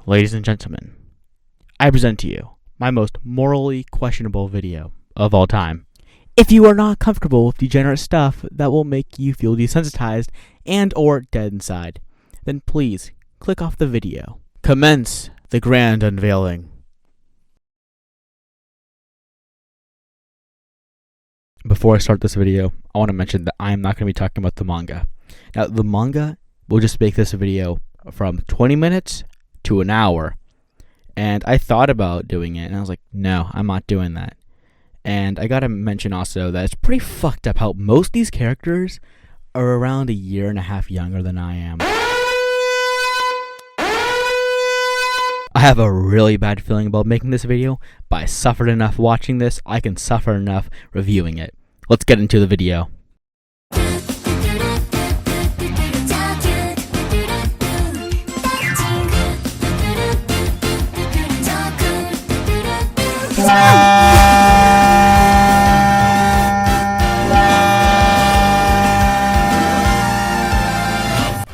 Ladies and gentlemen, I present to you my most morally questionable video of all time. If you are not comfortable with degenerate stuff that will make you feel desensitized and or dead inside, then please click off the video. Commence the grand unveiling. Before I start this video, I want to mention that I am not going to be talking about the manga. Now, the manga will just make this video from 20 minutes to an hour. And I thought about doing it, and I was like, no, I'm not doing that. And I gotta mention also that it's pretty fucked up how most of these characters are around a year and a half younger than I am. I have a really bad feeling about making this video, but I suffered enough watching this, I can suffer enough reviewing it. Let's get into the video.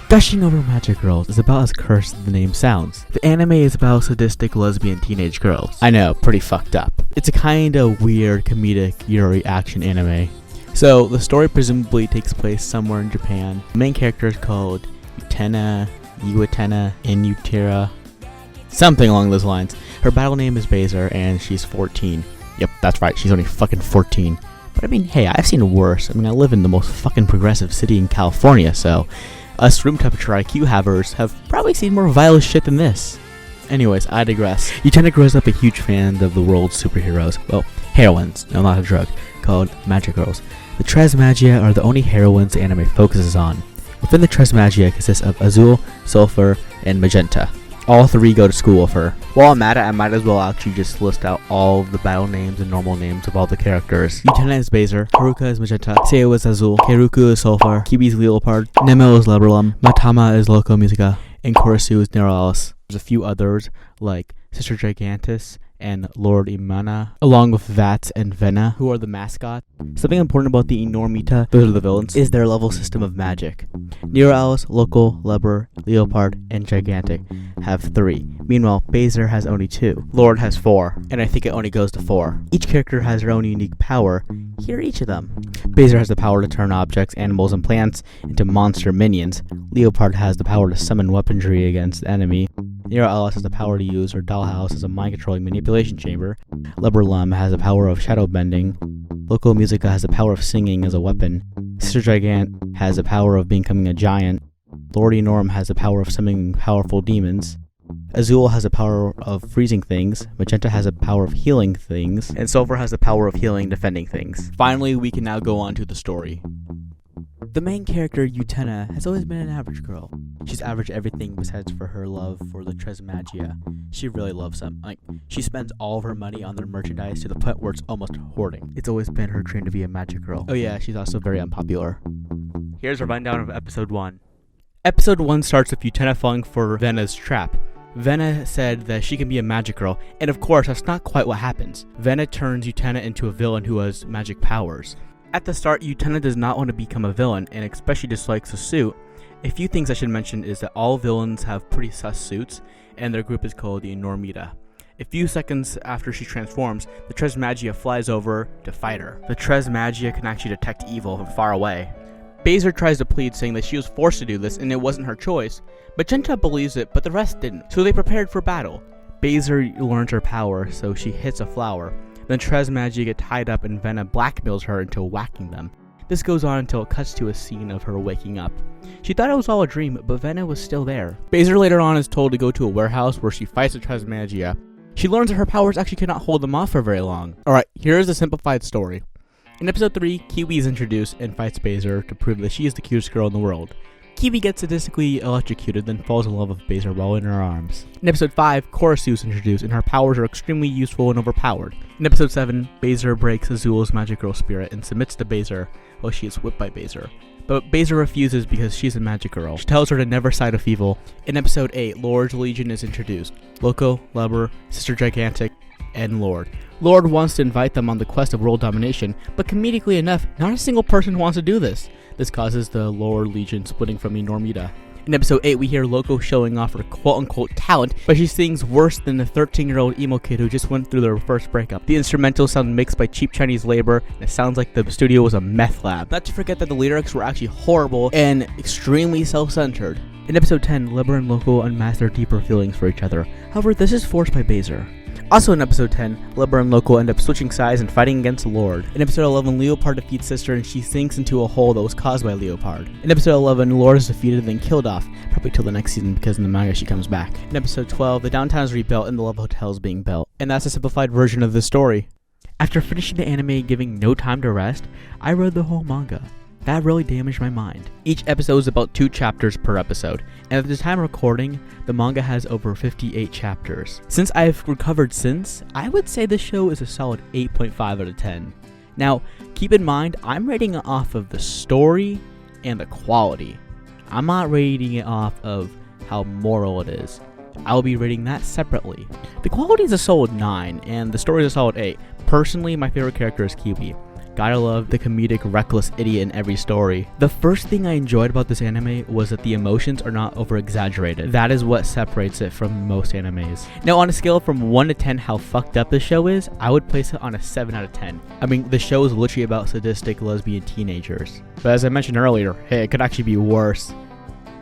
Gushing Over Magic Girls is about as cursed as the name sounds. The anime is about sadistic lesbian teenage girls. I know, pretty fucked up. It's a kinda weird comedic Yuri action anime. So, the story presumably takes place somewhere in Japan. The main character is called Utena, Inutera, something along those lines. Her battle name is Baser, and she's 14. Yep, that's right, she's only fucking 14. But I mean, hey, I've seen worse. I mean, I live in the most fucking progressive city in California, so us room temperature IQ havers have probably seen more vile shit than this. Anyways, I digress. Utena grows up a huge fan of the world's superheroes. Well, heroines, no, not a drug, called Magic Girls. The Transmagia are the only heroines the anime focuses on. Within the Transmagia consists of Azul, Sulfur, and Magenta. All three go to school with her. While I'm at it, I might as well actually just list out all of the battle names and normal names of all the characters. Utena is Baser, Haruka is Magenta, Seo is Azul, Keiruku is Sulfur, Kibi is Leopard, Nemo is Liberum, Matama is Loco Musica, and Korosu is Neuralis. There's a few others like Sister Gigantus and Lord Imana, along with Vats and Vena, who are the mascot. Something important about the Enormita, those are the villains, is their level system of magic. Neuralis, Local, Leber, Leopard, and Gigantic have 3. Meanwhile, Baser has only 2. Lord has 4, and I think it only goes to 4. Each character has their own unique power. Here are each of them. Baser has the power to turn objects, animals, and plants into monster minions. Leopard has the power to summon weaponry against the enemy. Neuralis has the power to use her dollhouse as a mind-controlling manipulation chamber. Liberlum has the power of shadow bending. Local Musica has the power of singing as a weapon. Sister Gigant has the power of becoming a giant. Lord Enorm has the power of summoning powerful demons. Azul has the power of freezing things. Magenta has the power of healing things. And Sulfur has the power of healing defending things. Finally, we can now go on to the story. The main character, Utena, has always been an average girl. She's average everything besides for her love for the Transmagia. She really loves them. She spends all of her money on their merchandise to the point where it's almost hoarding. It's always been her dream to be a magic girl. Oh yeah, she's also very unpopular. Here's a rundown of episode 1. Episode 1 starts with Utena falling for Vena's trap. Vena said that she can be a magic girl, and of course, that's not quite what happens. Vena turns Utena into a villain who has magic powers. At the start, Utena does not want to become a villain, and especially dislikes the suit. A few things I should mention is that all villains have pretty sus suits, and their group is called the Enormita. A few seconds after she transforms, the Transmagia flies over to fight her. The Transmagia can actually detect evil from far away. Baser tries to plead, saying that she was forced to do this and it wasn't her choice. Magenta believes it, but the rest didn't, so they prepared for battle. Baser learns her power, so she hits a flower. Then Transmagia get tied up and Vena blackmails her into whacking them. This goes on until it cuts to a scene of her waking up. She thought it was all a dream, but Vena was still there. Baser later on is told to go to a warehouse where she fights the Transmagia. She learns that her powers actually cannot hold them off for very long. Alright, here is the simplified story. In episode 3, Kiwi is introduced and fights Baser to prove that she is the cutest girl in the world. Kiwi gets sadistically electrocuted, then falls in love with Baser while in her arms. In episode 5, Korosu is introduced, and her powers are extremely useful and overpowered. In episode 7, Baser breaks Azul's magic girl spirit and submits to Baser while she is whipped by Baser. But Baser refuses because she's a magic girl. She tells her to never side with evil. In episode 8, Lord's Legion is introduced. Loco, Leber, Sister Gigantic, and Lord. Lord wants to invite them on the quest of world domination, but comedically enough, not a single person wants to do this. This causes the Lord Legion splitting from Enormita. In episode 8, we hear Loco showing off her quote-unquote talent, but she sings worse than the 13-year-old emo kid who just went through their first breakup. The instrumentals sound mixed by cheap Chinese labor, and it sounds like the studio was a meth lab. Not to forget that the lyrics were actually horrible and extremely self-centered. In episode 10, Libra and Loco unmask their deeper feelings for each other. However, this is forced by Baser. Also in episode 10, Libra and Loco end up switching sides and fighting against Lord. In episode 11, Leopard defeats Sister and she sinks into a hole that was caused by Leopard. In episode 11, Lord is defeated and then killed off, probably till the next season because in the manga she comes back. In episode 12, the downtown is rebuilt and the Love Hotel is being built. And that's a simplified version of the story. After finishing the anime and giving no time to rest, I read the whole manga. That really damaged my mind. Each episode is about 2 chapters per episode, and at the time of recording, the manga has over 58 chapters. Since I've recovered since, I would say the show is a solid 8.5 out of 10. Now, keep in mind, I'm rating it off of the story and the quality. I'm not rating it off of how moral it is. I'll be rating that separately. The quality is a solid 9, and the story is a solid 8. Personally, my favorite character is Kiwi. Gotta love the comedic, reckless idiot in every story. The first thing I enjoyed about this anime was that the emotions are not over-exaggerated. That is what separates it from most animes. Now, on a scale from 1 to 10 how fucked up this show is, I would place it on a 7 out of 10. I mean, the show is literally about sadistic lesbian teenagers. But as I mentioned earlier, hey, it could actually be worse.